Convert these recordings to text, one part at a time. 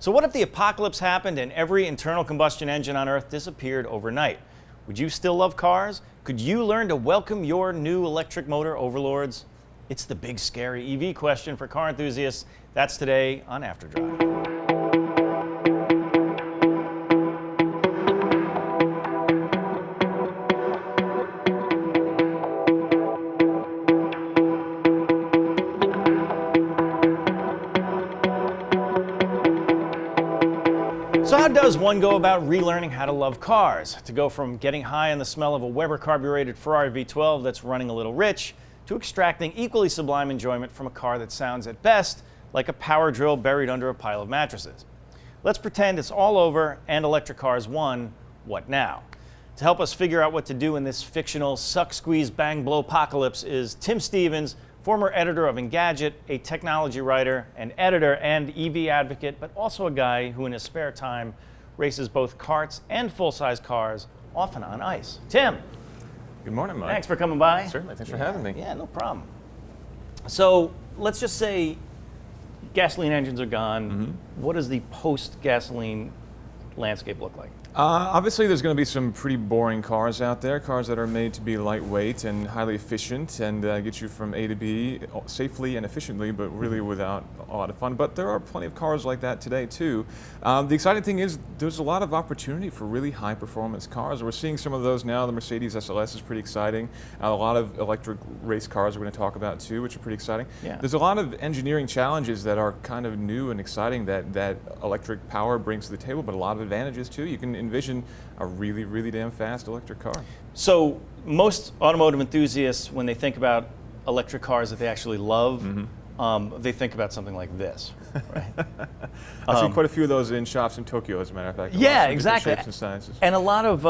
So what if the apocalypse happened and every internal combustion engine on Earth disappeared overnight? Would you still love cars? Could you learn to welcome your new electric motor overlords? It's the big scary EV question for car enthusiasts. That's today on After Drive. So how does one go about relearning how to love cars? To go from getting high on the smell of a Weber carbureted Ferrari V12 that's running a little rich, to extracting equally sublime enjoyment from a car that sounds at best like a power drill buried under a pile of mattresses. Let's pretend it's all over and electric cars won. What now? To help us figure out what to do in this fictional suck, squeeze, bang, blow apocalypse is Tim Stevens, former editor of Engadget, a technology writer, an editor and EV advocate, but also a guy who in his spare time races both karts and full-size cars, often on ice. Tim. Good morning, Mike. Thanks for coming by. Certainly, thanks for having me. Yeah, no problem. So let's just say gasoline engines are gone. Mm-hmm. What does the post-gasoline landscape look like? Obviously, there's going to be some pretty boring cars out there, cars that are made to be lightweight and highly efficient and get you from A to B safely and efficiently, but really without a lot of fun. But there are plenty of cars like that today, too. The exciting thing is there's a lot of opportunity for really high-performance cars. We're seeing some of those now. The Mercedes SLS is pretty exciting. A lot of electric race cars we're going to talk about, too, which are pretty exciting. Yeah. There's a lot of engineering challenges that are kind of new and exciting that electric power brings to the table, but a lot of advantages, too. You can envision a really, really damn fast electric car. So most automotive enthusiasts, when they think about electric cars that they actually love, they think about something like this, right? I've seen quite a few of those in shops in Tokyo, as a matter of fact. Yeah, exactly. Shapes and sizes. And a lot of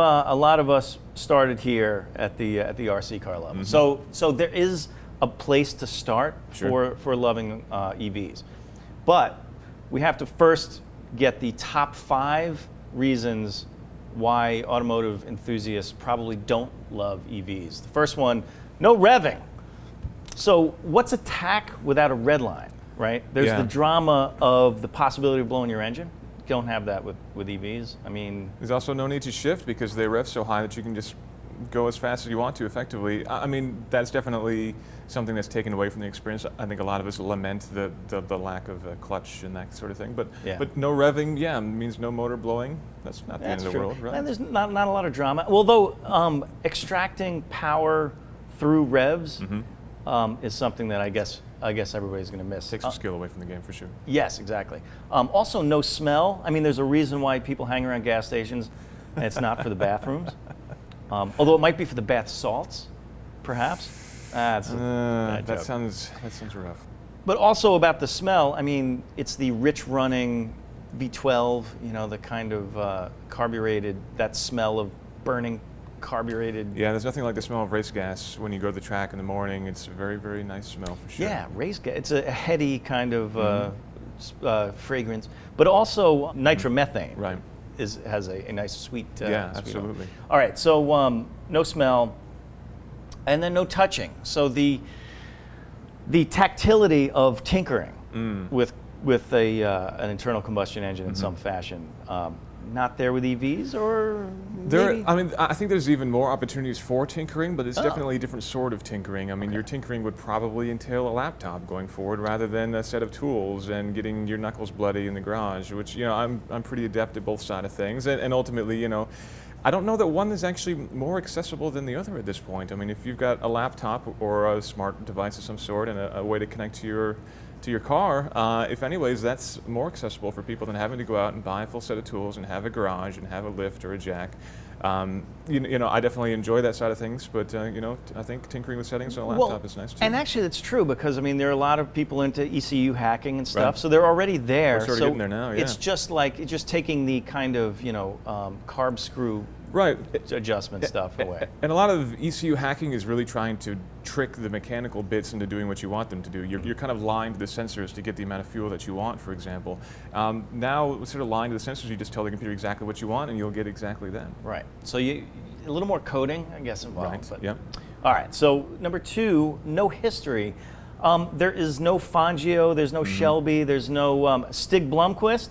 us started here at the RC car level. So there is a place to start for loving EVs, but we have to first get the top 5 reasons why automotive enthusiasts probably don't love EVs. The first one, no revving. So what's a tack without a red line, right? There's the drama of the possibility of blowing your engine. You don't have that with EVs. I mean, there's also no need to shift because they rev so high that you can just go as fast as you want to effectively. I mean, that's definitely something that's taken away from the experience. I think a lot of us lament the lack of clutch and that sort of thing. But no revving, means no motor blowing. That's not the end of the world, right? And there's not a lot of drama. Although extracting power through revs is something that I guess everybody's going to miss. Takes some skill away from the game for sure. Yes, exactly. Also, no smell. I mean, there's a reason why people hang around gas stations, and it's not for the bathrooms. Although it might be for the bath salts, perhaps. That sounds rough. But also about the smell, I mean, it's the rich running V12, the kind of carbureted, that smell of burning carbureted. Yeah, there's nothing like the smell of race gas when you go to the track in the morning. It's a very, very nice smell for sure. Yeah, race gas. It's a heady kind of fragrance, but also nitromethane. Right. Has a nice sweet sweet absolutely. aroma. All right, so no smell, and then no touching. So the tactility of tinkering with an internal combustion engine in some fashion, not there with EVs, or maybe? I think there's even more opportunities for tinkering, but it's definitely a different sort of tinkering. I mean, your tinkering would probably entail a laptop going forward rather than a set of tools and getting your knuckles bloody in the garage, which, I'm pretty adept at both sides of things. And ultimately, I don't know that one is actually more accessible than the other at this point. I mean, if you've got a laptop or a smart device of some sort and a way to connect to your car, if anyways, that's more accessible for people than having to go out and buy a full set of tools and have a garage and have a lift or a jack. I definitely enjoy that side of things, but I think tinkering with settings on a laptop is nice too. And actually, that's true because there are a lot of people into ECU hacking and stuff, so they're already there. We're sort of getting there now. Yeah. It's just taking the kind of carb screw adjustment stuff away. And a lot of ECU hacking is really trying to trick the mechanical bits into doing what you want them to do. You're kind of lying to the sensors to get the amount of fuel that you want, for example. Now, instead of lying to the sensors, you just tell the computer exactly what you want and you'll get exactly that. Right. So a little more coding, I guess, involved. Right. But, yep. All right. So number 2, no history. There is no Fangio, there's no Shelby, there's no Stig Blomqvist.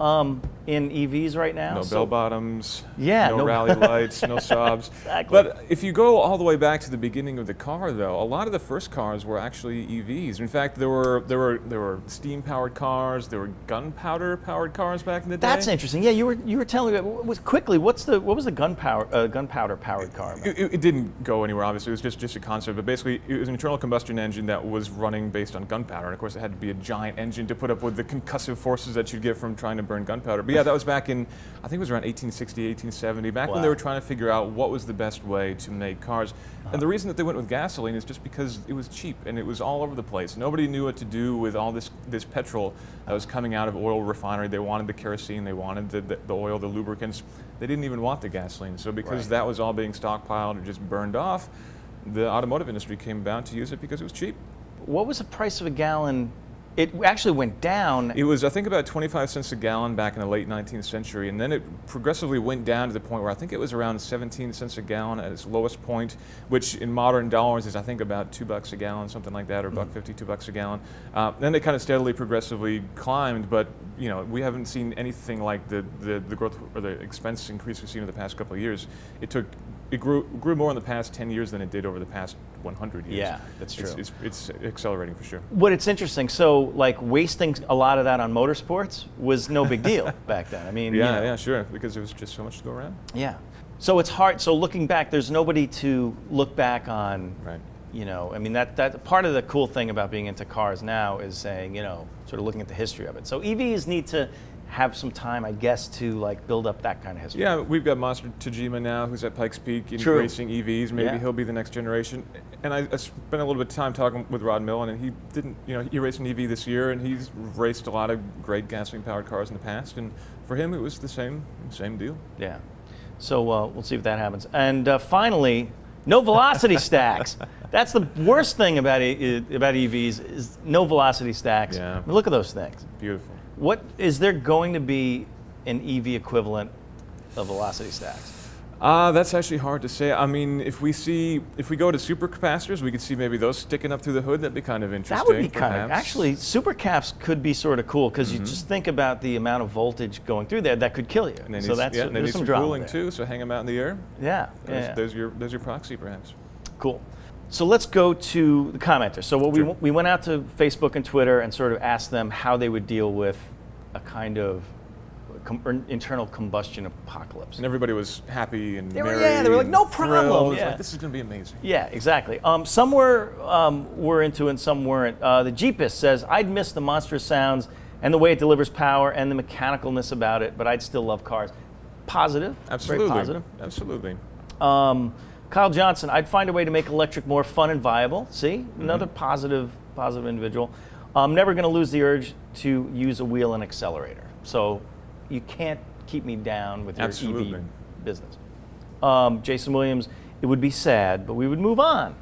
in EVs right now. No bell bottoms, Yeah, no no- rally lights, no sobs. Exactly. But if you go all the way back to the beginning of the car, though, a lot of the first cars were actually EVs. In fact, there were steam-powered cars, there were gunpowder-powered cars back in the day. That's interesting. Yeah, you were telling me quickly. What was the gunpowder-powered car about? It didn't go anywhere, obviously. It was just a concept. But basically, it was an internal combustion engine that was running based on gunpowder. And of course, it had to be a giant engine to put up with the concussive forces that you'd get from trying to burn gunpowder. But yeah, that was back in, I think it was around 1860, 1870, back when they were trying to figure out what was the best way to make cars. And the reason that they went with gasoline is just because it was cheap and it was all over the place. Nobody knew what to do with all this petrol that was coming out of oil refinery. They wanted the kerosene, they wanted the oil, the lubricants. They didn't even want the gasoline. So because that was all being stockpiled or just burned off, the automotive industry came about to use it because it was cheap. What was the price of a gallon? It actually went down. It was, I think, about 25 cents a gallon back in the late 19th century, and then it progressively went down to the point where I think it was around 17 cents a gallon at its lowest point, which in modern dollars is, I think, about $2 a gallon, something like that, or $1.50, $2 a gallon. Then it kind of steadily, progressively climbed, but you know, we haven't seen anything like the growth or the expense increase we've seen in the past couple of years. It grew more in the past 10 years than it did over the past 100 years. Yeah, that's true. It's accelerating for sure. What it's interesting. So, like, wasting a lot of that on motorsports was no big deal back then. I mean, Yeah, you know. yeah, sure, because there was just so much to go around. Yeah. So it's hard. So looking back, there's nobody to look back on. Right. You know, I mean, that part of the cool thing about being into cars now is saying, you know, sort of looking at the history of it. So EVs need to have some time, I guess, to like build up that kind of history. Yeah, we've got Monster Tajima now, who's at Pikes Peak in True. racing EVs. Maybe he'll be the next generation. And I spent a little bit of time talking with Rod Millen, and he didn't, you know, he raced an EV this year, and he's raced a lot of great gasoline-powered cars in the past, and for him, it was the same deal. Yeah. So we'll see if that happens. And finally, no velocity stacks. That's the worst thing about EVs is no velocity stacks. Yeah. I mean, look at those things. Beautiful. What is there going to be an EV equivalent of velocity stacks? That's actually hard to say. I mean, if we go to supercapacitors, we could see maybe those sticking up through the hood. That'd be kind of interesting. That would be kind of, perhaps. actually, supercaps could be sort of cool because you just think about the amount of voltage going through there that could kill you. And they So need, that's yeah, and they there's need some some drama cooling there. too, so hang them out in the air. Yeah, There's your proxy, perhaps. Cool. So let's go to the commenters. So what Sure. we went out to Facebook and Twitter and sort of asked them how they would deal with a kind of internal combustion apocalypse. And everybody was happy and merry. they were like, and no problem. thrilled. It's Yeah. like, this is going to be amazing. Yeah, exactly. Some were into it and some weren't. The Jeepist says, I'd miss the monstrous sounds and the way it delivers power and the mechanicalness about it, but I'd still love cars. Positive. Absolutely. Very positive. Absolutely. Kyle Johnson, I'd find a way to make electric more fun and viable. See, another positive individual. I'm never going to lose the urge to use a wheel and accelerator. So you can't keep me down with your Absolutely. EV business. Jason Williams, it would be sad, but we would move on.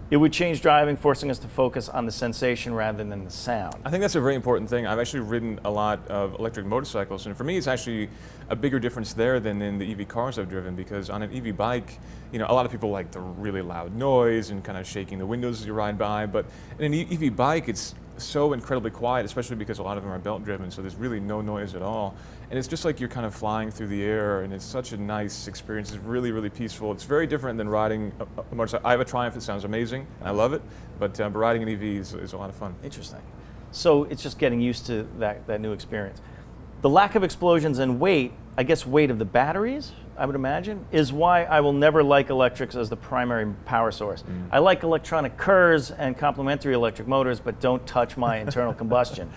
It would change driving, forcing us to focus on the sensation rather than the sound. I think that's a very important thing. I've actually ridden a lot of electric motorcycles, and for me, it's actually a bigger difference there than in the EV cars I've driven, because on an EV bike, you know, a lot of people like the really loud noise and kind of shaking the windows as you ride by, but in an EV bike, it's so incredibly quiet, especially because a lot of them are belt driven, so there's really no noise at all. And it's just like you're kind of flying through the air, and it's such a nice experience. It's really, really peaceful. It's very different than riding a motorcycle. I have a Triumph, it sounds amazing, and I love it, but riding an EV is a lot of fun. Interesting. So it's just getting used to that new experience. The lack of explosions and weight, I guess weight of the batteries, I would imagine, is why I will never like electrics as the primary power source. I like electronic curves and complementary electric motors, but don't touch my internal combustion.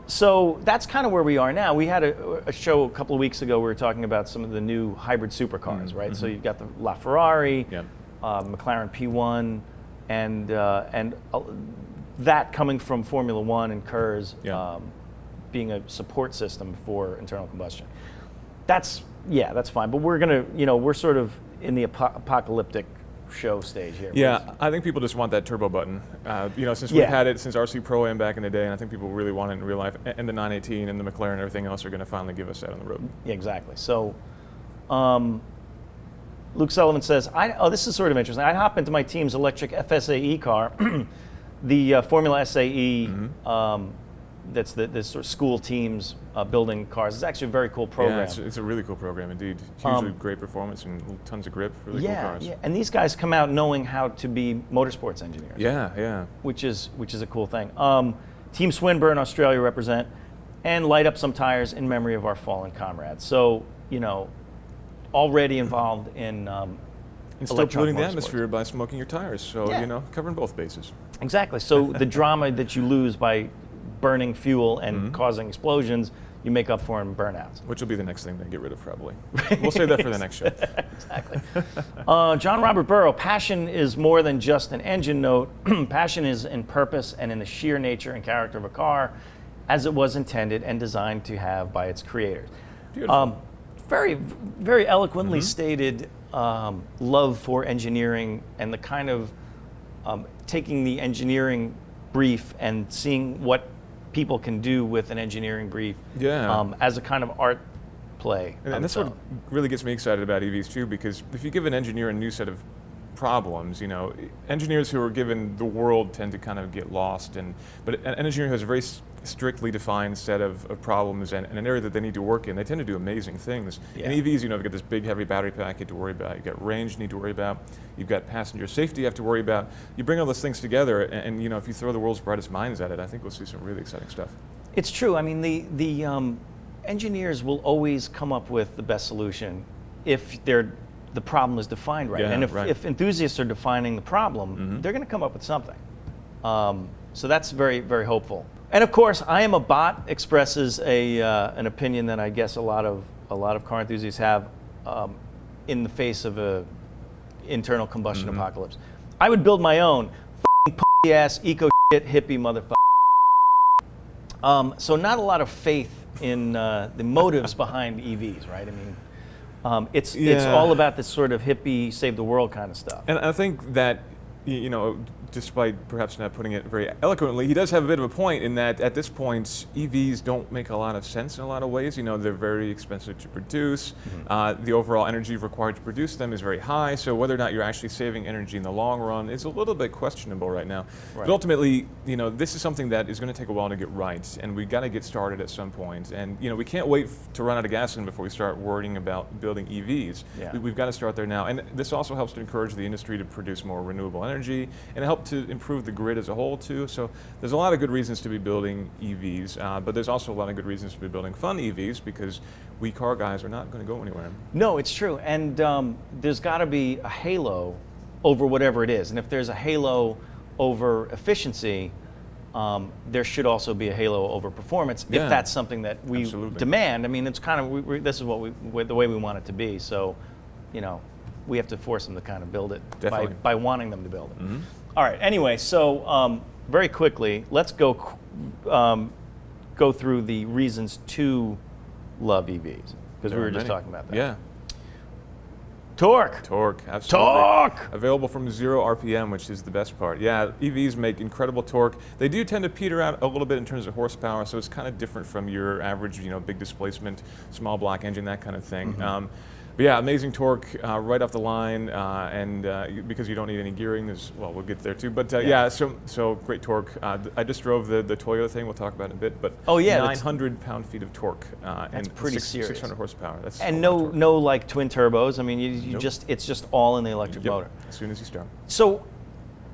So that's kind of where we are now. We had a show a couple of weeks ago. We were talking about some of the new hybrid supercars, right? So you've got the LaFerrari, McLaren P1, and that coming from Formula One and KERS being a support system for internal combustion. That's fine. But we're gonna, we're sort of in the apocalyptic show stage here. Yeah, I think people just want that turbo button. Since we've had it since RC Pro-Am back in the day, and I think people really want it in real life. And the 918 and the McLaren and everything else are going to finally give us that on the road. Yeah, exactly. So, Luke Sullivan says, this is sort of interesting. I'd hop into my team's electric FSAE car, the Formula SAE this sort of school teams building cars. It's actually a very cool program. Yeah, it's a really cool program indeed. Hugely great performance and tons of grip. Really cool cars. Yeah, and these guys come out knowing how to be motorsports engineers. Yeah. Which is a cool thing. Team Swinburne, Australia represent, and light up some tires in memory of our fallen comrades. So, already involved in and still polluting the motorsports. atmosphere by smoking your tires. So, covering both bases. Exactly. So the drama that you lose by burning fuel and causing explosions, you make up for in burnouts. Which will be the next thing they get rid of, probably. We'll save that for the next show. Exactly. John Robert Burrow, passion is more than just an engine note. Passion is in purpose and in the sheer nature and character of a car as it was intended and designed to have by its creators. Beautiful. Very, very eloquently stated love for engineering and the kind of taking the engineering brief and seeing what people can do with an engineering brief as a kind of art play. And that's what really gets me excited about EVs too, because if you give an engineer a new set of problems, engineers who are given the world tend to kind of get lost, but an engineer who has a very strictly defined set of problems and an area that they need to work in, they tend to do amazing things. In EVs, you've got this big heavy battery pack you have to worry about, you've got range you need to worry about, you've got passenger safety you have to worry about. You bring all those things together and if you throw the world's brightest minds at it, I think we'll see some really exciting stuff. It's true. I mean, the engineers will always come up with the best solution if the problem is defined right. And if enthusiasts are defining the problem, they're going to come up with something. So that's very, very hopeful. And of course, I am a bot expresses an opinion that I guess a lot of car enthusiasts have in the face of a internal combustion apocalypse. I would build my own pussy ass eco shit hippie motherfucker. So not a lot of faith in the motives behind EVs, right? I mean, it's all about this sort of hippie save the world kind of stuff. And I think that despite perhaps not putting it very eloquently, he does have a bit of a point in that at this point, EVs don't make a lot of sense in a lot of ways. They're very expensive to produce. The overall energy required to produce them is very high. So whether or not you're actually saving energy in the long run is a little bit questionable right now. But ultimately, this is something that is going to take a while to get right, and we got to get started at some point. And we can't wait to run out of gasoline before we start worrying about building EVs. We've got to start there now. And this also helps to encourage the industry to produce more renewable energy and help to improve the grid as a whole too. So there's a lot of good reasons to be building EVs, but there's also a lot of good reasons to be building fun EVs because we car guys are not going to go anywhere. No, it's true. And there's got to be a halo over whatever it is. And if there's a halo over efficiency, there should also be a halo over performance if that's something that we demand. I mean, it's kind of, this is the way we want it to be. So, we have to force them to kind of build it by wanting them to build it. All right. Anyway, so very quickly, let's go through the reasons to love EVs because we were just talking about that. Yeah. Torque, absolutely. Torque! Available from 0 RPM, which is the best part. Yeah, EVs make incredible torque. They do tend to peter out a little bit in terms of horsepower, so it's kind of different from your average, big displacement, small block engine, that kind of thing. But yeah, amazing torque right off the line, and because you don't need any gearing, we'll get there too. But so great torque. I just drove the Toyota thing. We'll talk about it in a bit. But 900 pound-feet of torque and pretty serious. 600 horsepower. That's and no like twin turbos. I mean, it's just all in the electric motor. As soon as you start. So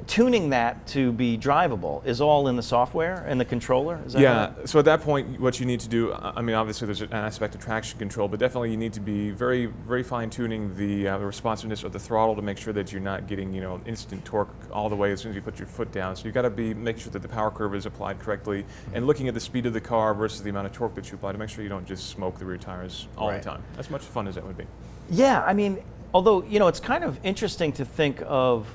tuning that to be drivable is all in the software and the controller? Is that right? So at that point, what you need to do, I mean, obviously there's an aspect of traction control, but definitely you need to be very, very fine-tuning the responsiveness of the throttle to make sure that you're not getting, instant torque all the way as soon as you put your foot down. So you've got to make sure that the power curve is applied correctly and looking at the speed of the car versus the amount of torque that you apply to make sure you don't just smoke the rear tires all the time. As much fun as that would be. Yeah, I mean, although, it's kind of interesting to think of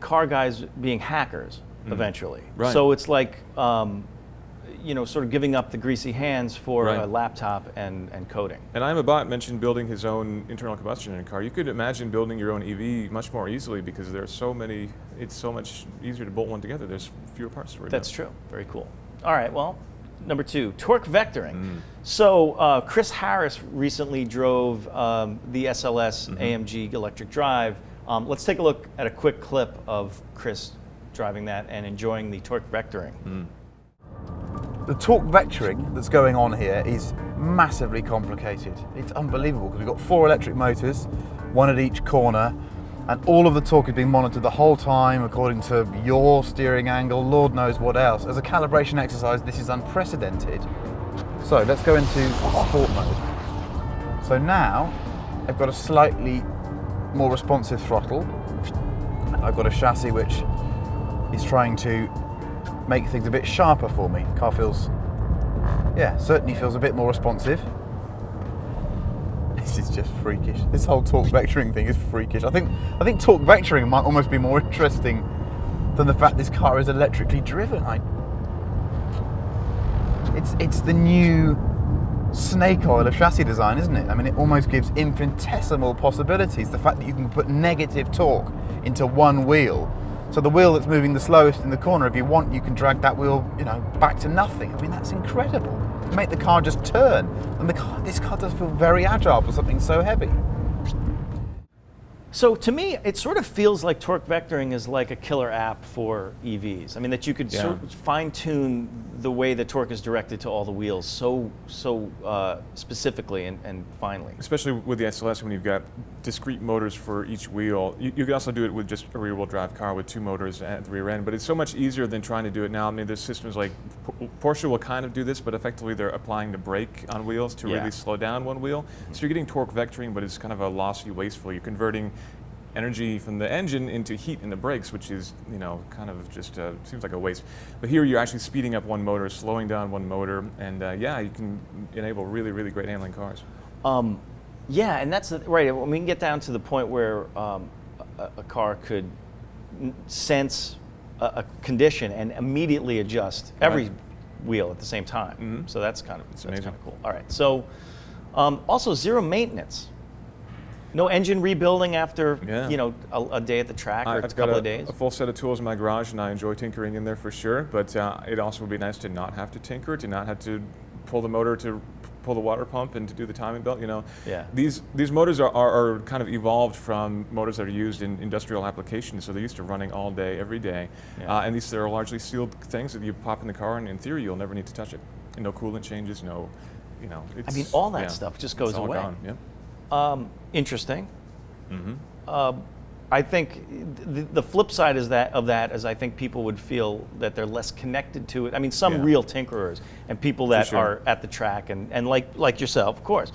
car guys being hackers eventually. Right. So it's like, sort of giving up the greasy hands for a laptop and coding. And I'm Bot mentioned building his own internal combustion engine car. You could imagine building your own EV much more easily because there's so many, it's so much easier to bolt one together. There's fewer parts to worry about. That's true. Very cool. All right, well, number 2, torque vectoring. So Chris Harris recently drove the SLS AMG electric drive. Let's take a look at a quick clip of Chris driving that and enjoying the torque vectoring. The torque vectoring that's going on here is massively complicated. It's unbelievable because we've got 4 electric motors, 1 at each corner, and all of the torque is being monitored the whole time according to your steering angle, Lord knows what else. As a calibration exercise, this is unprecedented. So let's go into sport mode. So now I've got a slightly more responsive throttle. I've got a chassis which is trying to make things a bit sharper for me. Car feels, yeah, certainly feels a bit more responsive. This is just freakish. This whole torque vectoring thing is freakish. I think torque vectoring might almost be more interesting than the fact this car is electrically driven. It's the new snake oil of chassis design, isn't it? I mean, it almost gives infinitesimal possibilities. The fact that you can put negative torque into one wheel. So the wheel that's moving the slowest in the corner, if you want, you can drag that wheel, back to nothing. I mean, that's incredible. Make the car just turn. And this car does feel very agile for something so heavy. So to me, it sort of feels like torque vectoring is like a killer app for EVs. I mean, that you could sort of fine-tune the way the torque is directed to all the wheels so specifically and finely. Especially with the SLS when you've got discrete motors for each wheel. You can also do it with just a rear-wheel drive car with 2 motors at the rear end, but it's so much easier than trying to do it now. I mean, there's systems like Porsche will kind of do this, but effectively they're applying the brake on wheels to really slow down one wheel. So you're getting torque vectoring, but it's kind of a lossy, wasteful. You're converting energy from the engine into heat in the brakes, which is, kind of just seems like a waste. But here you're actually speeding up one motor, slowing down one motor, and you can enable really, really great handling cars. Yeah, and that's right. When we can get down to the point where a car could sense a condition and immediately adjust every wheel at the same time. Mm-hmm. So that's kind of cool. All right. So also zero maintenance. No engine rebuilding after a day at the track or a couple of days. I've got a full set of tools in my garage, and I enjoy tinkering in there for sure. But it also would be nice to not have to tinker, to not have to pull the motor to pull the water pump and to do the timing belt. These motors are kind of evolved from motors that are used in industrial applications. So they're used to running all day, every day. And these are largely sealed things that you pop in the car, and in theory you'll never need to touch it. And no coolant changes, all that stuff just goes away. Gone. Yeah. Interesting. Mm-hmm. I think the flip side of that is I think people would feel that they're less connected to it. I mean, some real tinkerers and people that are at the track and like yourself, of course,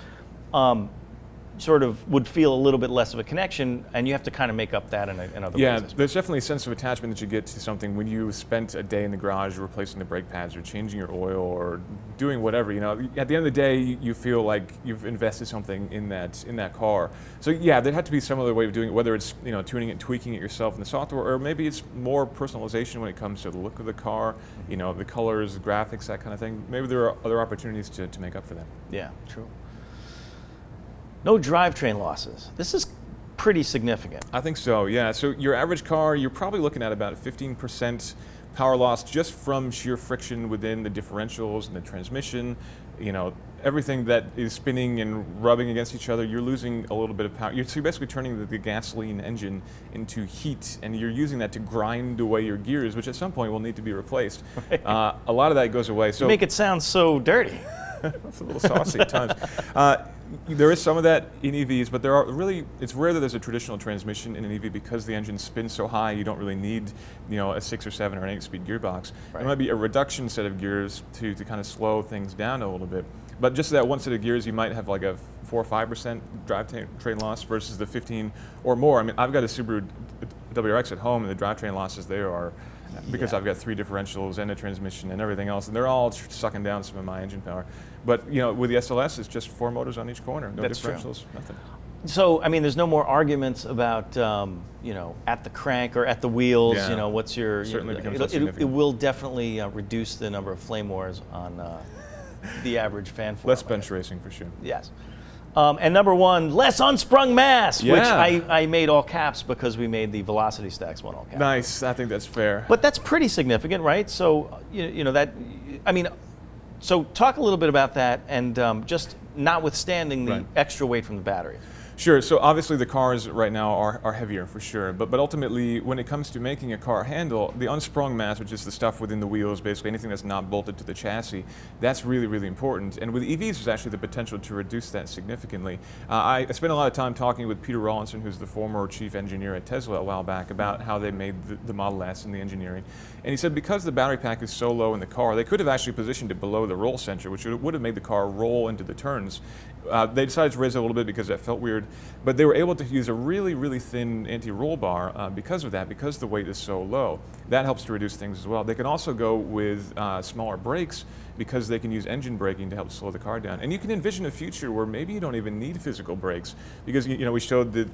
sort of would feel a little bit less of a connection, and you have to kind of make up that in other ways. Yeah, there's definitely a sense of attachment that you get to something when you spent a day in the garage replacing the brake pads or changing your oil or doing whatever. At the end of the day, you feel like you've invested something in that car. So yeah, there had to be some other way of doing it, whether it's tuning it and tweaking it yourself in the software, or maybe it's more personalization when it comes to the look of the car, the colors, the graphics, that kind of thing. Maybe there are other opportunities to make up for that. Yeah, true. No drivetrain losses. This is pretty significant. I think so, yeah. So your average car, you're probably looking at about 15% power loss just from sheer friction within the differentials and the transmission. Everything that is spinning and rubbing against each other, you're losing a little bit of power. So you're basically turning the gasoline engine into heat, and you're using that to grind away your gears, which at some point will need to be replaced. Right. A lot of that goes away. So you make it sound so dirty. It's a little saucy at times. There is some of that in EVs, but it's rare that there's a traditional transmission in an EV because the engine spins so high. You don't really need, a 6 or 7 or an 8-speed gearbox. Right. There might be a reduction set of gears to kind of slow things down a little bit. But just that one set of gears, you might have like a 4 or 5% drivetrain loss versus the 15 or more. I mean, I've got a Subaru WRX at home, and the drivetrain losses there are because I've got 3 differentials and a transmission and everything else, and they're all sucking down some of my engine power. But with the SLS, it's just 4 motors on each corner, no differentials, nothing. So, I mean, there's no more arguments about, at the crank or at the wheels, what's your... Certainly becomes it will definitely reduce the number of flame wars on the average fan form. Less bench racing, for sure. Yes. And number 1, less unsprung mass, which I made all caps because we made the Velocity Stacks one all caps. Nice, I think that's fair. But that's pretty significant, right? So, so talk a little bit about that, and just notwithstanding the extra weight from the battery. Sure. So obviously the cars right now are heavier for sure, but ultimately when it comes to making a car handle, the unsprung mass, which is the stuff within the wheels, basically anything that's not bolted to the chassis, that's really, really important. And with EVs, there's actually the potential to reduce that significantly. I spent a lot of time talking with Peter Rawlinson, who's the former chief engineer at Tesla a while back, about how they made the Model S and the engineering. And he said because the battery pack is so low in the car, they could have actually positioned it below the roll center, which would have made the car roll into the turns. They decided to raise it a little bit because that felt weird, but they were able to use a really, really thin anti-roll bar because of that, because the weight is so low. That helps to reduce things as well. They can also go with smaller brakes because they can use engine braking to help slow the car down. And you can envision a future where maybe you don't even need physical brakes, because we showed the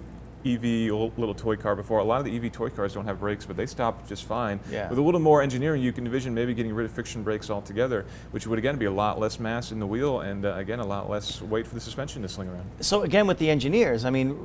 EV little toy car before. A lot of the EV toy cars don't have brakes, but they stop just fine. Yeah. With a little more engineering, you can envision maybe getting rid of friction brakes altogether, which would again be a lot less mass in the wheel and again a lot less weight for the suspension to sling around. So again, with the engineers, I mean,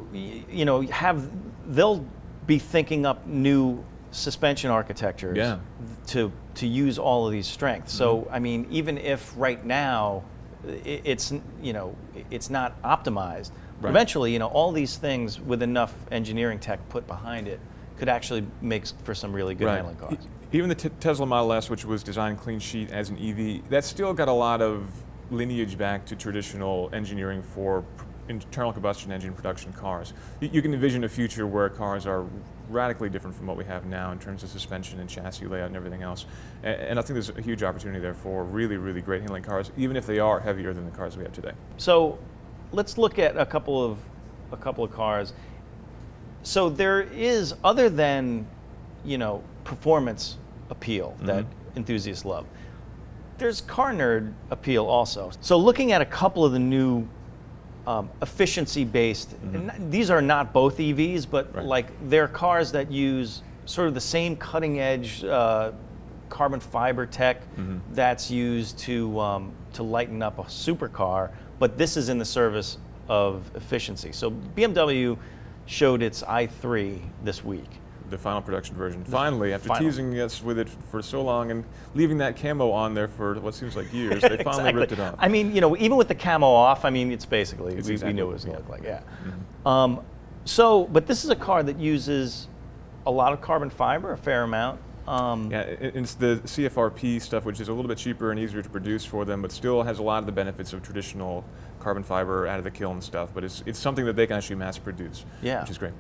they'll be thinking up new suspension architectures to use all of these strengths. So I mean, even if right now it's not optimized, eventually, all these things with enough engineering tech put behind it could actually make for some really good handling cars. Even the Tesla Model S, which was designed clean sheet as an EV, that's still got a lot of lineage back to traditional engineering for internal combustion engine production cars. You can envision a future where cars are radically different from what we have now in terms of suspension and chassis layout and everything else. And I think there's a huge opportunity there for really, really great handling cars, even if they are heavier than the cars we have today. So let's look at a couple of cars. So there is, other than performance appeal that enthusiasts love, there's car nerd appeal also. So looking at a couple of the new efficiency-based, and these are not both EVs, but like they're cars that use sort of the same cutting-edge carbon fiber tech that's used to lighten up a supercar, but this is in the service of efficiency. So BMW showed its i3 this week. The final production version. Finally, after teasing us with it for so long and leaving that camo on there for what seems like years, they finally ripped it off. I mean, even with the camo off, I mean, it's basically, we knew it was going to look like, but this is a car that uses a lot of carbon fiber, a fair amount. It's the CFRP stuff, which is a little bit cheaper and easier to produce for them, but still has a lot of the benefits of traditional carbon fiber out of the kiln stuff, but it's something that they can actually mass produce, which is great.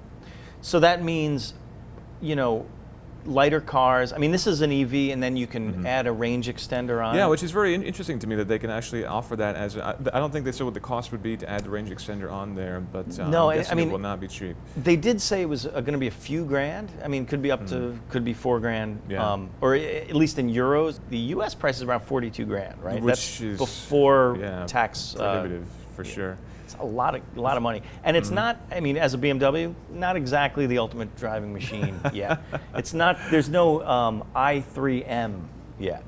So that means, lighter cars. I mean, this is an EV, and then you can add a range extender on. Yeah, which is very interesting to me that they can actually offer that as. I don't think they said what the cost would be to add the range extender on there, but no, I'm guessing I mean, it will not be cheap. They did say it was going to be a few grand. I mean, could be up to, could be $4,000, or at least in euros. The U.S. price is around 42 grand, right? Which is before tax. Prohibitive for sure. It's a lot of money, and it's not. I mean, as a BMW, not exactly the ultimate driving machine yet. It's not. There's no i3M yet.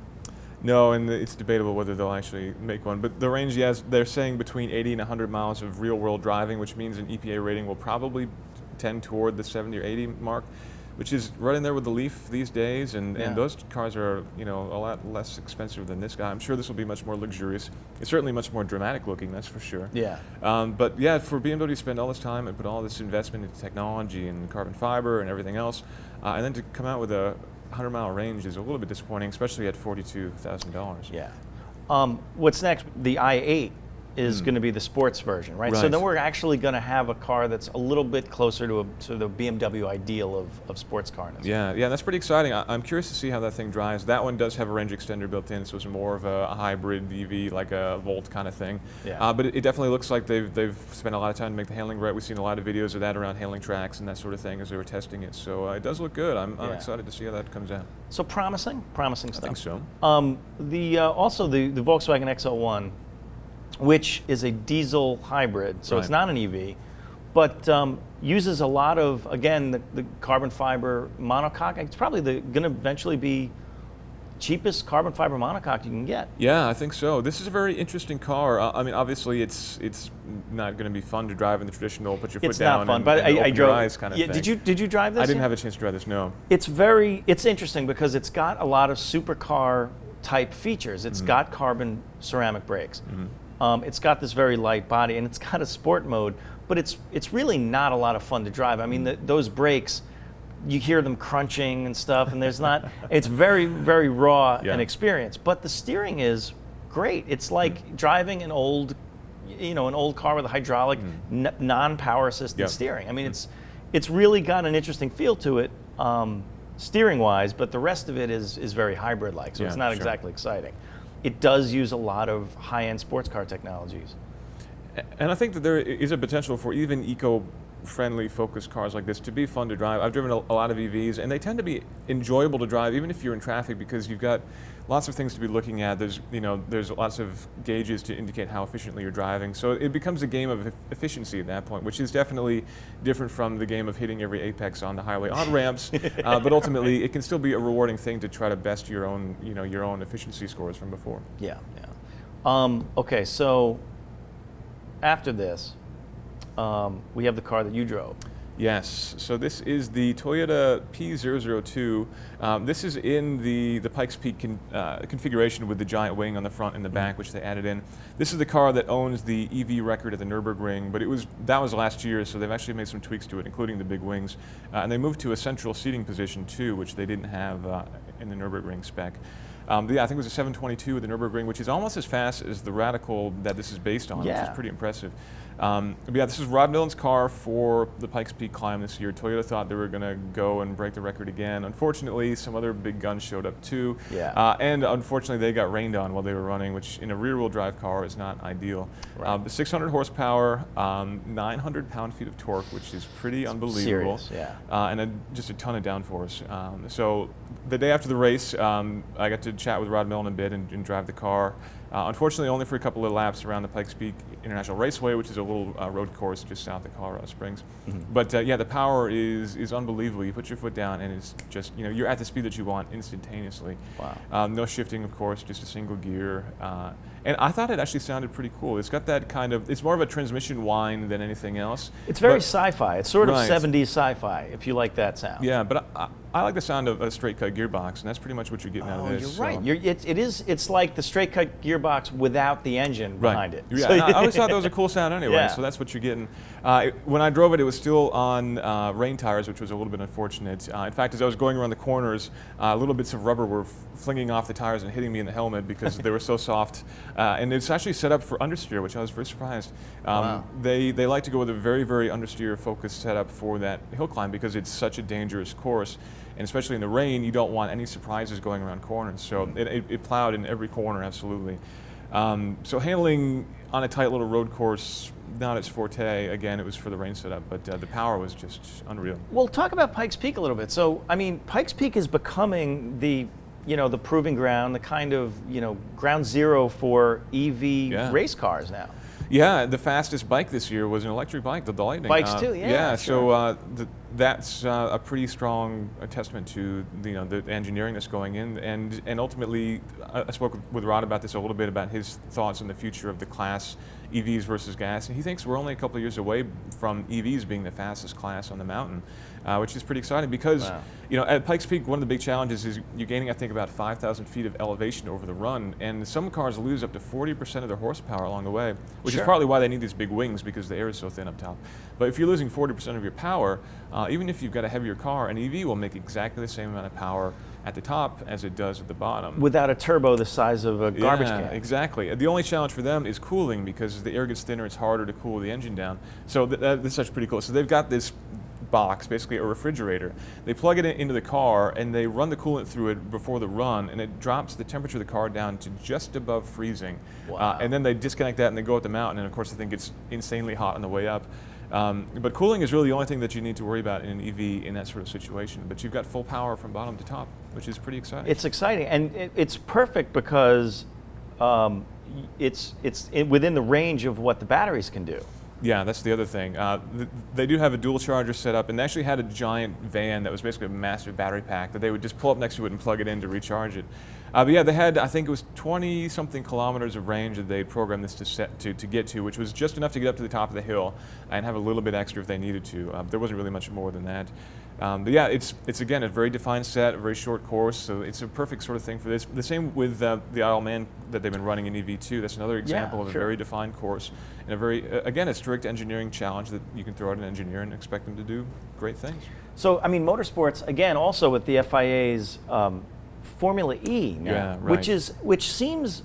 No, and it's debatable whether they'll actually make one. But the range, yes, they're saying between 80 and 100 miles of real-world driving, which means an EPA rating will probably tend toward the 70 or 80 mark, which is right in there with the Leaf these days, and those cars are a lot less expensive than this guy. I'm sure this will be much more luxurious. It's certainly much more dramatic looking, that's for sure. Yeah. But yeah, for BMW to spend all this time and put all this investment into technology and carbon fiber and everything else, and then to come out with a 100-mile range is a little bit disappointing, especially at $42,000. Yeah. What's next? The i8 is going to be the sports version, right? So then we're actually going to have a car that's a little bit closer to the BMW ideal of sports carness. Yeah, that's pretty exciting. I'm curious to see how that thing drives. That one does have a range extender built in, so it's more of a hybrid EV, like a Volt kind of thing. Yeah. But it definitely looks like they've spent a lot of time to make the handling right. We've seen a lot of videos of that around handling tracks and that sort of thing as they were testing it. So it does look good. I'm excited to see how that comes out. So promising stuff. I think so. Also the Volkswagen XL1, which is a diesel hybrid, so it's not an EV, but uses a lot of, again, the carbon fiber monocoque. It's probably going to eventually be cheapest carbon fiber monocoque you can get. Yeah, I think so. This is a very interesting car. I mean, obviously, it's not going to be fun to drive in the traditional put your foot down. It's not fun, and but I open drove. your eyes kind of thing. Did you drive this? I didn't have a chance to drive this. No. It's interesting because it's got a lot of supercar type features. It's got carbon ceramic brakes. It's got this very light body, and it's got a sport mode, but it's really not a lot of fun to drive. I mean, those brakes, you hear them crunching and stuff, and there's not. It's very, very raw an experience. But the steering is great. It's like driving an old, an old car with a hydraulic, non-power assisted steering. I mean, it's really got an interesting feel to it, steering-wise. But the rest of it is very hybrid-like, so it's not exactly exciting. It does use a lot of high-end sports car technologies. And I think that there is a potential for even eco-friendly focused cars like this to be fun to drive. I've driven a lot of EVs, and they tend to be enjoyable to drive, even if you're in traffic, because you've got lots of things to be looking at. There's lots of gauges to indicate how efficiently you're driving. So it becomes a game of efficiency at that point, which is definitely different from the game of hitting every apex on the highway on ramps. But ultimately, it can still be a rewarding thing to try to best your own, your own efficiency scores from before. Yeah. Okay, so after this, we have the car that you drove. Yes, so this is the Toyota P002. This is in the Pikes Peak configuration with the giant wing on the front and the back, which they added in. This is the car that owns the EV record at the Nürburgring, but that was last year, so they've actually made some tweaks to it, including the big wings. And they moved to a central seating position too, which they didn't have in the Nürburgring spec. I think it was a 722 with the Nürburgring, which is almost as fast as the Radical that this is based on, which is pretty impressive. But yeah, this is Rod Millen's car for the Pikes Peak climb this year. Toyota thought they were going to go and break the record again. Unfortunately, some other big guns showed up too. And unfortunately, they got rained on while they were running, which in a rear-wheel drive car is not ideal. The 600 horsepower, 900 pound-feet of torque, which is pretty unbelievable. Serious, and just a ton of downforce. So the day after the race, I got to chat with Rod Millen a bit and drive the car. Unfortunately, only for a couple of laps around the Pikes Peak International Raceway, which is a little road course just south of Colorado Springs. But yeah, the power is unbelievable. You put your foot down and it's just, you're at the speed that you want instantaneously. Wow. No shifting, of course, just a single gear. And I thought it actually sounded pretty cool. It's got that kind of, it's more of a transmission whine than anything else. It's very sci-fi. It's sort of 70s sci-fi, if you like that sound. Yeah, but I like the sound of a straight cut gearbox, and that's pretty much what you're getting out of this. You're right. It's like the straight cut gearbox without the engine behind it. Yeah, I always thought that was a cool sound anyway, so that's what you're getting. When I drove it, it was still on rain tires, which was a little bit unfortunate. In fact, as I was going around the corners, little bits of rubber were flinging off the tires and hitting me in the helmet because they were so soft. And it's actually set up for understeer, which I was very surprised. They like to go with a very, very understeer focused setup for that hill climb because it's such a dangerous course. And especially in the rain, you don't want any surprises going around corners. So it plowed in every corner, absolutely. So handling on a tight little road course, not its forte. Again, it was for the rain setup, but the power was just unreal. Well, talk about Pikes Peak a little bit. So, I mean, Pikes Peak is becoming the proving ground, the kind of, ground zero for EV race cars now. Yeah, the fastest bike this year was an electric bike, the Lightning. Bikes too, yeah. Sure. So that's a pretty strong testament to the engineering that's going in, and ultimately, I spoke with Rod about this a little bit about his thoughts on the future of the class EVs versus gas, and he thinks we're only a couple of years away from EVs being the fastest class on the mountain, which is pretty exciting because at Pikes Peak, one of the big challenges is you're gaining, I think, about 5,000 feet of elevation over the run, and some cars lose up to 40% of their horsepower along the way, which is partly why they need these big wings because the air is so thin up top. But if you're losing 40% of your power, even if you've got a heavier car, an EV will make exactly the same amount of power at the top as it does at the bottom. Without a turbo the size of a garbage can. Exactly. The only challenge for them is cooling because as the air gets thinner, it's harder to cool the engine down. So that's such pretty cool. So they've got this box, basically a refrigerator. They plug it into the car and they run the coolant through it before the run, and it drops the temperature of the car down to just above freezing. Wow. And then they disconnect that and they go up the mountain, and of course the thing gets insanely hot on the way up. But cooling is really the only thing that you need to worry about in an EV in that sort of situation. But you've got full power from bottom to top, which is pretty exciting. It's exciting, and it's perfect because it's within the range of what the batteries can do. Yeah, that's the other thing. They do have a dual charger set up, and they actually had a giant van that was basically a massive battery pack that they would just pull up next to it and plug it in to recharge it. But yeah, they had, I think it was 20-something kilometers of range that they programmed this to get to, which was just enough to get up to the top of the hill and have a little bit extra if they needed to. There wasn't really much more than that. But yeah, it's again a very defined set, a very short course, so it's a perfect sort of thing for this. The same with the Isle of Man that they've been running in EV2. That's another example of a very defined course and a very, again, a strict engineering challenge that you can throw at an engineer and expect them to do great things. So, I mean, motorsports, again, also with the FIA's Formula E now, which seems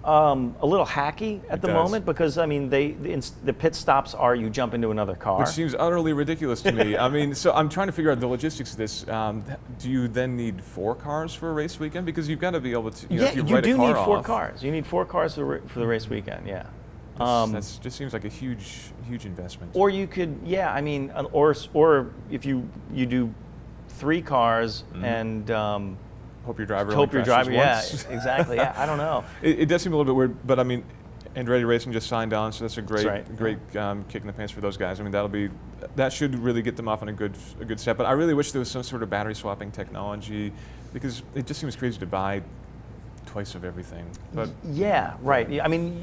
a little hacky at the moment, because I mean the pit stops are you jump into another car, which seems utterly ridiculous to me. I mean, so I'm trying to figure out the logistics of this. Do you then need 4 cars for a race weekend? Because you've got to be able to. You do need 4 cars. You need 4 cars for the race weekend. Yeah. That just seems like a huge investment. Or you could, I mean, or if you do 3 cars and. Hope your driver. Yeah, exactly. Yeah, I don't know. It does seem a little bit weird, but I mean, Andretti Racing just signed on, so that's a great kick in the pants for those guys. I mean, that should really get them off on a good step. But I really wish there was some sort of battery swapping technology, because it just seems crazy to buy twice of everything. But yeah, right. I mean,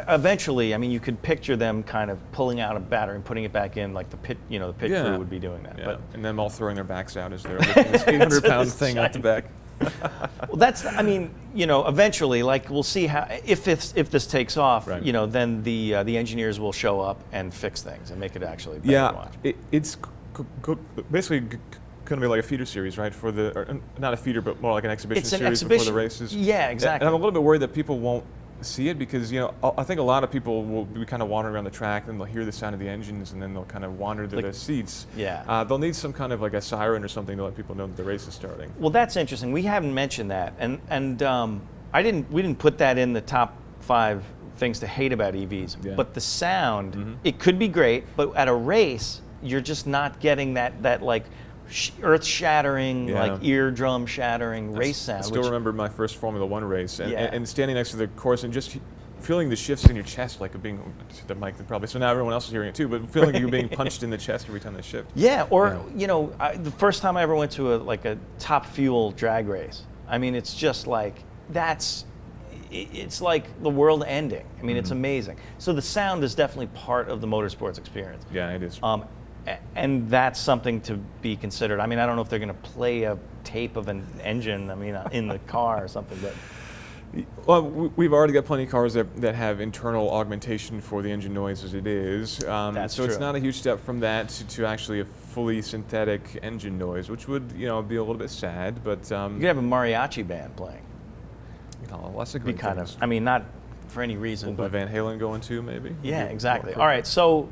eventually, I mean, you could picture them kind of pulling out a battery and putting it back in, like the pit crew would be doing that. Yeah. But and them all throwing their backs out as they're lifting this 800-pound thing out the back. Well, that's, I mean, eventually, like, we'll see how, if this takes off, then the engineers will show up and fix things and make it actually better to watch. It's basically going to be like a feeder series, right? For not a feeder, but more like an exhibition series before the races. Yeah, exactly. And I'm a little bit worried that people won't see it, because I think a lot of people will be kind of wandering around the track, and they'll hear the sound of the engines, and then they'll kind of wander to their seats. Yeah. They'll need some kind of like a siren or something to let people know that the race is starting. Well, that's interesting. We haven't mentioned that, and we didn't put that in the top 5 things to hate about EVs. Yeah. But the sound, it could be great, but at a race, you're just not getting that like earth-shattering, like eardrum-shattering race sound. I still remember my first Formula One race, and standing next to the course and just feeling the shifts in your chest, like being the mic probably. So now everyone else is hearing it too, but feeling like you're being punched in the chest every time they shift. Yeah, or the first time I ever went to a Top Fuel drag race, I mean, it's just like it's like the world ending. I mean, it's amazing. So the sound is definitely part of the motorsports experience. Yeah, it is. And that's something to be considered. I mean, I don't know if they're going to play a tape of an engine, I mean, in the car or something, but. Well, we've already got plenty of cars that have internal augmentation for the engine noise as it is. That's so true. It's not a huge step from that to actually a fully synthetic engine noise, which would be a little bit sad. But you could have a mariachi band playing. Lots of great things. I mean, not for any reason, but Van Halen going too, maybe. Yeah, exactly. All right, so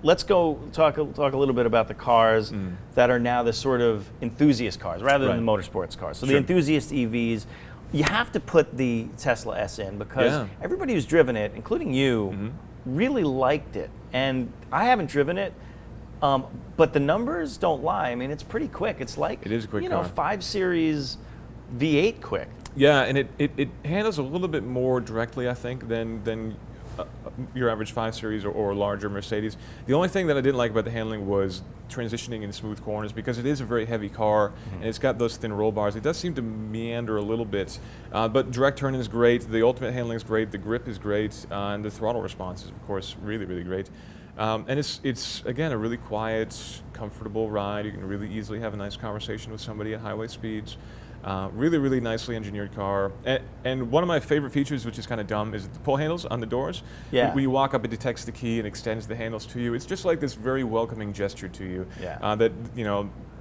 let's go talk a little bit about the cars that are now the sort of enthusiast cars rather than the motorsports cars. So the enthusiast EVs, you have to put the Tesla S in, because everybody who's driven it, including you, really liked it. And I haven't driven it, but the numbers don't lie. I mean, it's pretty quick. It's like, it is a quick car. 5 Series V8 quick. Yeah, and it handles a little bit more directly, I think, than your average 5 Series or larger Mercedes. The only thing that I didn't like about the handling was transitioning in smooth corners, because it is a very heavy car and it's got those thin roll bars. It does seem to meander a little bit, but direct turning is great, the ultimate handling is great, the grip is great, and the throttle response is, of course, really, really great. And it's again, a really quiet, comfortable ride. You can really easily have a nice conversation with somebody at highway speeds. Really, really nicely engineered car. And one of my favorite features, which is kind of dumb, is the pull handles on the doors. Yeah. When you walk up, it detects the key and extends the handles to you. It's just like this very welcoming gesture to you. Yeah. That,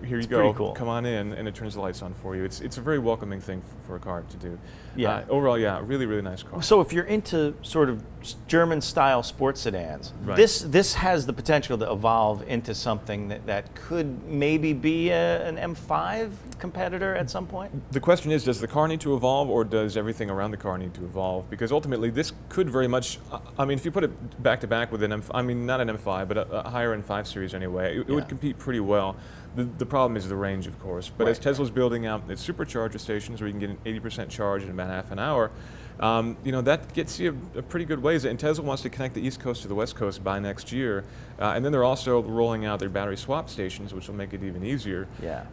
here you go, pretty cool. Come on in, and it turns the lights on for you. It's a very welcoming thing for a car to do. Yeah. Overall, really, really nice car. So if you're into sort of German-style sports sedans, this has the potential to evolve into something that could maybe be an M5 competitor at some point? The question is, does the car need to evolve, or does everything around the car need to evolve? Because ultimately, this could very much, I mean, if you put it back to back with an M5, I mean, not an M5, but a higher end 5 Series anyway, it would compete pretty well. The problem is the range, of course. But as Tesla's building out its supercharger stations, where you can get an 80% charge in about half an hour, that gets you a pretty good ways. And Tesla wants to connect the East Coast to the West Coast by next year. And then they're also rolling out their battery swap stations, which will make it even easier. Yeah.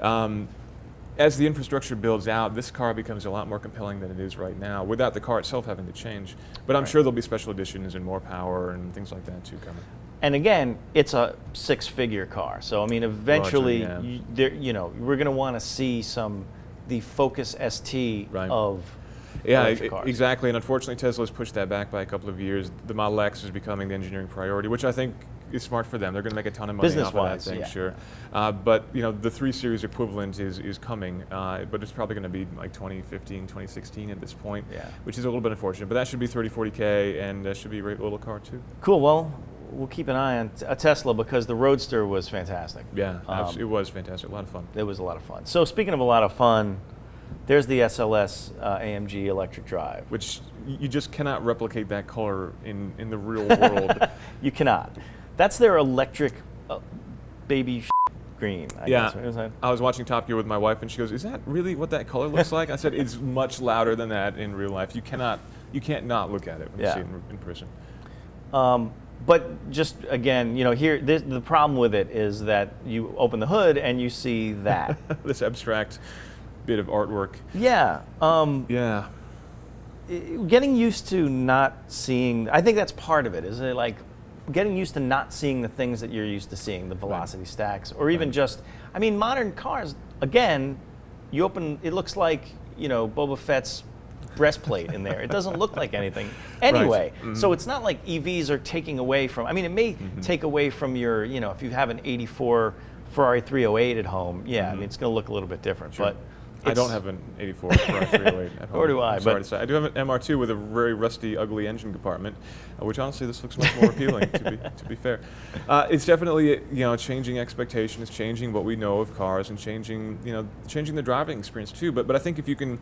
as the infrastructure builds out, this car becomes a lot more compelling than it is right now, without the car itself having to change. But I'm sure there'll be special editions and more power and things like that too coming. And again, it's a six-figure car. So I mean, eventually, we're going to want to see the Focus ST of electric cars. Exactly. And unfortunately, Tesla's pushed that back by a couple of years. The Model X is becoming the engineering priority, which I think is smart for them. They're going to make a ton of money off of that thing, sure. But the 3 Series equivalent is coming, but it's probably going to be like 2015, 2016 at this point, which is a little bit unfortunate. But that should be 30, 40K, and that should be a great little car too. Cool. Well, we'll keep an eye on a Tesla because the Roadster was fantastic. Yeah, it was fantastic. A lot of fun. It was a lot of fun. So speaking of a lot of fun, there's the SLS AMG electric drive. Which you just cannot replicate that color in the real world. You cannot. That's their electric baby green, I guess. I was watching Top Gear with my wife, and she goes, "Is that really what that color looks like?" I said, "It's much louder than that in real life. You can't not look at it when you see it in person." But just again, here the problem with it is that you open the hood and you see that this abstract bit of artwork. Yeah. Getting used to not seeing. I think that's part of it. Is it like getting used to not seeing the things that you're used to seeing, the velocity stacks, or even just, I mean, modern cars, again, you open, it looks like, Boba Fett's breastplate in there. It doesn't look like anything anyway. So it's not like EVs are taking away from, I mean, it may take away from your, if you have an 84 Ferrari 308 at home, I mean, it's going to look a little bit different, but I don't have an 84 Ferrari 308 at home. Nor do I. I'm sorry to say. I do have an MR2 with a very rusty, ugly engine compartment, which honestly this looks much more appealing. To be fair, it's definitely changing expectations, changing what we know of cars, and changing the driving experience too. But I think if you can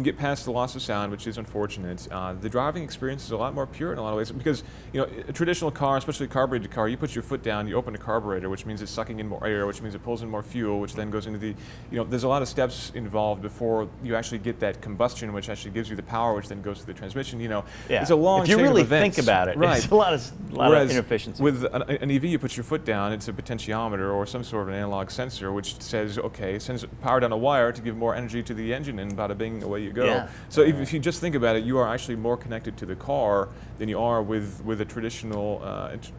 get past the loss of sound, which is unfortunate, the driving experience is a lot more pure in a lot of ways. Because a traditional car, especially a carbureted car, you put your foot down, you open a carburetor, which means it's sucking in more air, which means it pulls in more fuel, which then goes into the there's a lot of steps involved before you actually get that combustion, which actually gives you the power, which then goes to the transmission. It's a long chain of events. If you really think about it, it's a lot of inefficiency. With an EV, you put your foot down, it's a potentiometer or some sort of an analog sensor, which says, okay, sends power down a wire to give more energy to the engine, and bada bing, away you go. Yeah. So if you just think about it, you are actually more connected to the car than you are with a traditional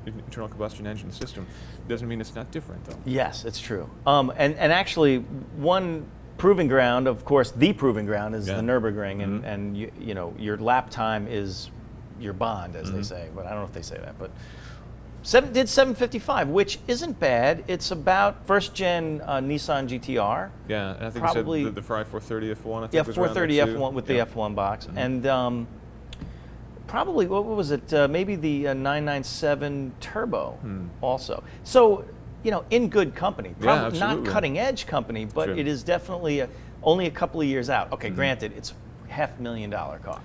internal combustion engine system. Doesn't mean it's not different, though. Yes, it's true. And actually, one proving ground, of course, the proving ground is the Nürburgring, and your lap time is your bond, as they say. But I don't know if they say that. But did 755, which isn't bad. It's about first-gen Nissan GTR. Yeah, and I think probably you said the Ferrari 430 F1. I think yeah, was 430 around there F1 with the F1 box, and probably what was it? Maybe the 997 Turbo also. So. In good company. Probably not cutting edge company, but it is definitely only a couple of years out. Okay, granted, it's a $500,000 car.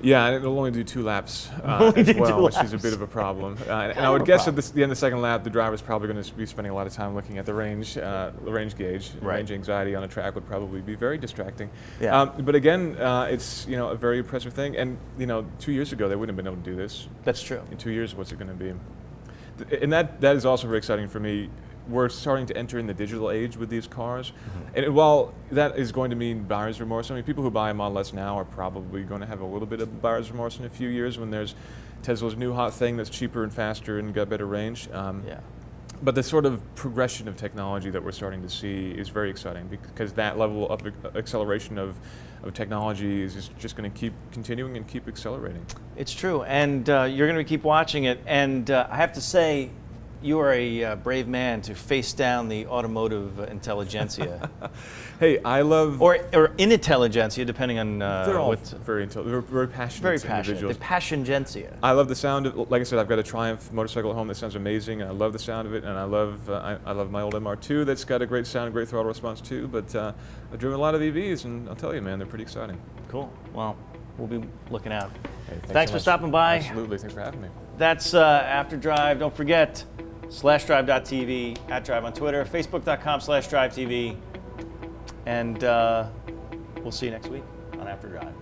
Yeah, and it'll only do 2 laps as well, which is a bit of a problem. And I would guess at the end of the second lap, the driver's probably going to be spending a lot of time looking at the range gauge. Range anxiety on a track would probably be very distracting. Yeah. But again, it's a very impressive thing. And 2 years ago, they wouldn't have been able to do this. That's true. In 2 years, what's it going to be? And that is also very exciting for me. We're starting to enter in the digital age with these cars. And while that is going to mean buyer's remorse, I mean, people who buy a Model S now are probably going to have a little bit of buyer's remorse in a few years when there's Tesla's new hot thing that's cheaper and faster and got better range. But the sort of progression of technology that we're starting to see is very exciting, because that level of acceleration of technology is just going to keep continuing and keep accelerating. It's true, and you're going to keep watching it. And I have to say, you are a brave man to face down the automotive intelligentsia. Hey, I love... Or inintelligentsia, depending on... they're all very intelligent. They're very passionate individuals. The passiongensia. I love the sound of... Like I said, I've got a Triumph motorcycle at home that sounds amazing, and I love the sound of it, and I love my old MR2 that's got a great sound, great throttle response too, but I've driven a lot of EVs, and I'll tell you, man, they're pretty exciting. Cool. Well, we'll be looking out. Hey, thanks for stopping by. Absolutely. Thanks for having me. That's After Drive. Don't forget... /drive.tv, @drive on Twitter, facebook.com/drivetv, and we'll see you next week on After Drive.